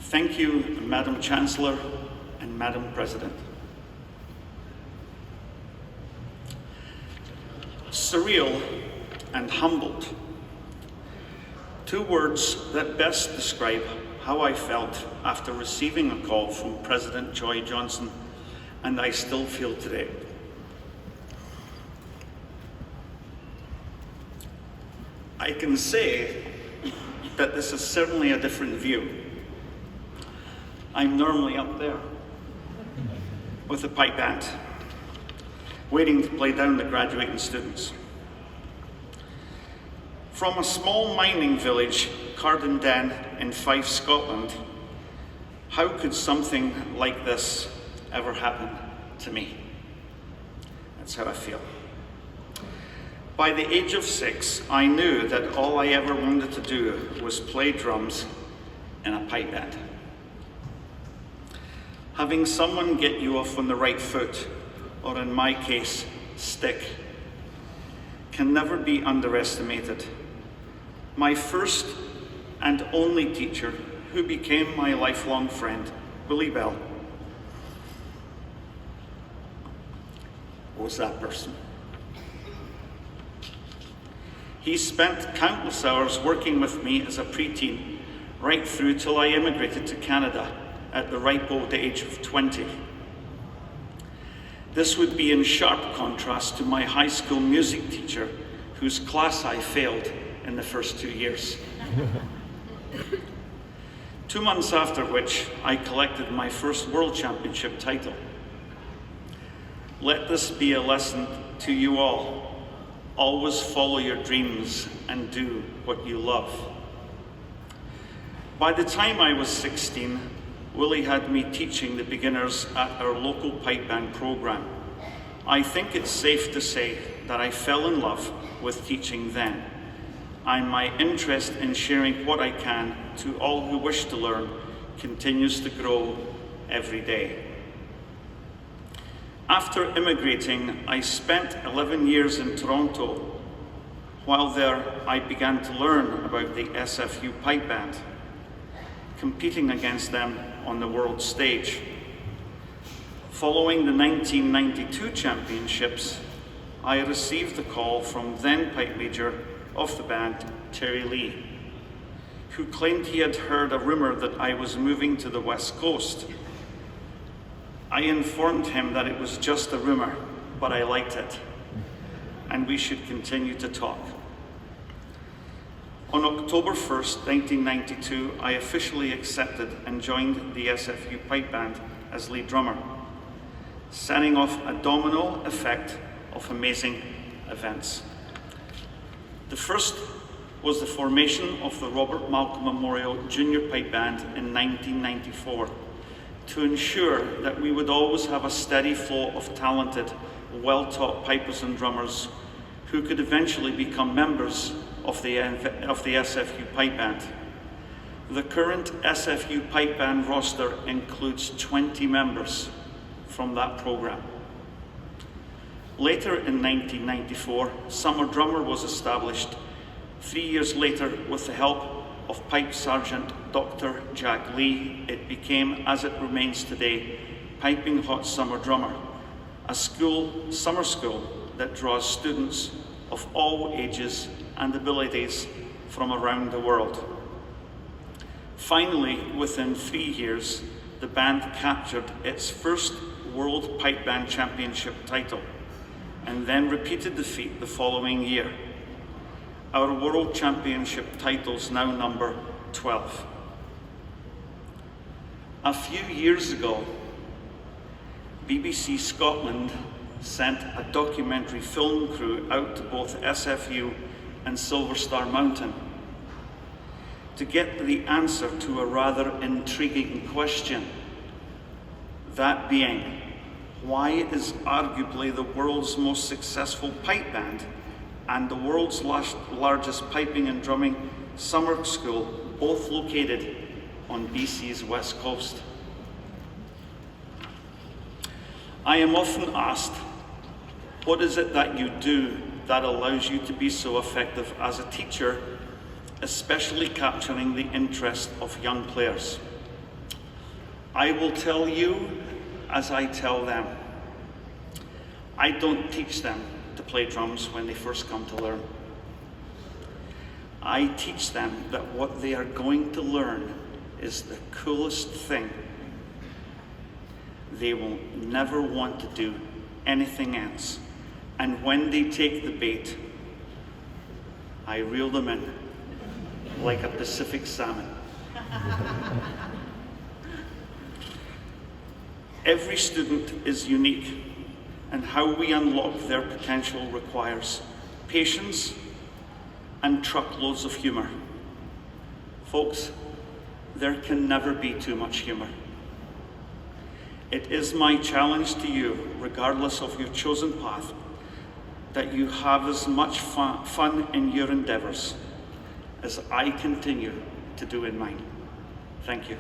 Thank you, Madam Chancellor and Madam President. Surreal and humbled. Two words that best describe how I felt after receiving a call from President Joy Johnson, and I still feel today. I can say that this is certainly a different view. I'm normally up there with the pipe band, waiting to play down the graduating students. From a small mining village, Cardenden in Fife, Scotland, how could something like this ever happen to me? That's how I feel. By the age of 6, I knew that all I ever wanted to do was play drums in a pipe band. Having someone get you off on the right foot, or in my case, stick, can never be underestimated. My first and only teacher, who became my lifelong friend, Willie Bell, was that person. He spent countless hours working with me as a preteen, right through till I immigrated to Canada at the ripe old age of 20. This would be in sharp contrast to my high school music teacher, whose class I failed in the first 2 years. 2 months after which, I collected my first World Championship title. Let this be a lesson to you all. Always follow your dreams and do what you love. By the time I was 16, Willie had me teaching the beginners at our local pipe band program. I think it's safe to say that I fell in love with teaching then, and my interest in sharing what I can to all who wish to learn continues to grow every day. After immigrating, I spent 11 years in Toronto. While there, I began to learn about the SFU pipe band, competing against them on the world stage. Following the 1992 championships, I received a call from then pipe major of the band, Terry Lee, who claimed he had heard a rumor that I was moving to the West Coast. I informed him that it was just a rumor, but I liked it, and we should continue to talk. On October 1st, 1992, I officially accepted and joined the SFU pipe band as lead drummer, setting off a domino effect of amazing events. The first was the formation of the Robert Malcolm Memorial Junior Pipe Band in 1994 to ensure that we would always have a steady flow of talented, well-taught pipers and drummers who could eventually become members of the SFU pipe band. The current SFU pipe band roster includes 20 members from that program. Later in 1994, Summer Drummer was established. 3 years later, with the help of Pipe Sergeant Dr. Jack Lee, it became, as it remains today, Piping Hot Summer Drummer, a summer school that draws students of all ages and abilities from around the world. Finally, within 3 years, the band captured its first World Pipe Band Championship title, and then repeated the feat the following year. Our World Championship titles now number 12. A few years ago, BBC Scotland sent a documentary film crew out to both SFU and Silver Star Mountain to get the answer to a rather intriguing question. That being, why is arguably the world's most successful pipe band and the world's largest piping and drumming summer school both located on BC's west coast? I am often asked, what is it that you do that allows you to be so effective as a teacher, especially capturing the interest of young players? I will tell you as I tell them. I don't teach them to play drums when they first come to learn. I teach them that what they are going to learn is the coolest thing. They will never want to do anything else. And when they take the bait, I reel them in like a Pacific salmon. Every student is unique, and how we unlock their potential requires patience and truckloads of humor. Folks, there can never be too much humor. It is my challenge to you, regardless of your chosen path, that you have as much fun in your endeavors as I continue to do in mine. Thank you.